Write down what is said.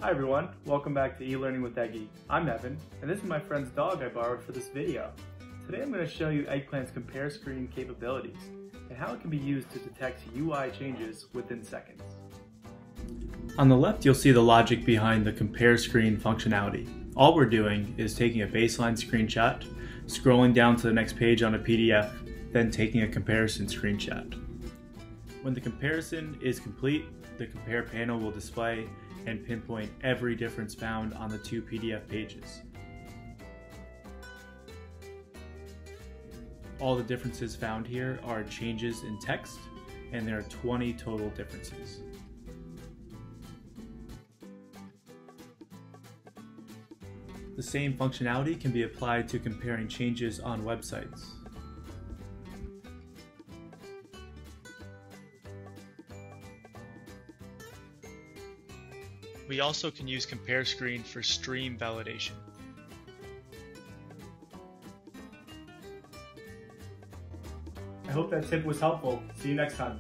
Hi everyone, welcome back to eLearning with Eggy. I'm Evan, and this is my friend's dog I borrowed for this video. Today I'm going to show you Eggplant's compare screen capabilities and how it can be used to detect UI changes within seconds. On the left you'll see the logic behind the compare screen functionality. All we're doing is taking a baseline screenshot, scrolling down to the next page on a PDF, then taking a comparison screenshot. When the comparison is complete, the compare panel will display and pinpoint every difference found on the two PDF pages. All the differences found here are changes in text, and there are 20 total differences. The same functionality can be applied to comparing changes on websites. We also can use compare screen for stream validation. I hope that tip was helpful. See you next time.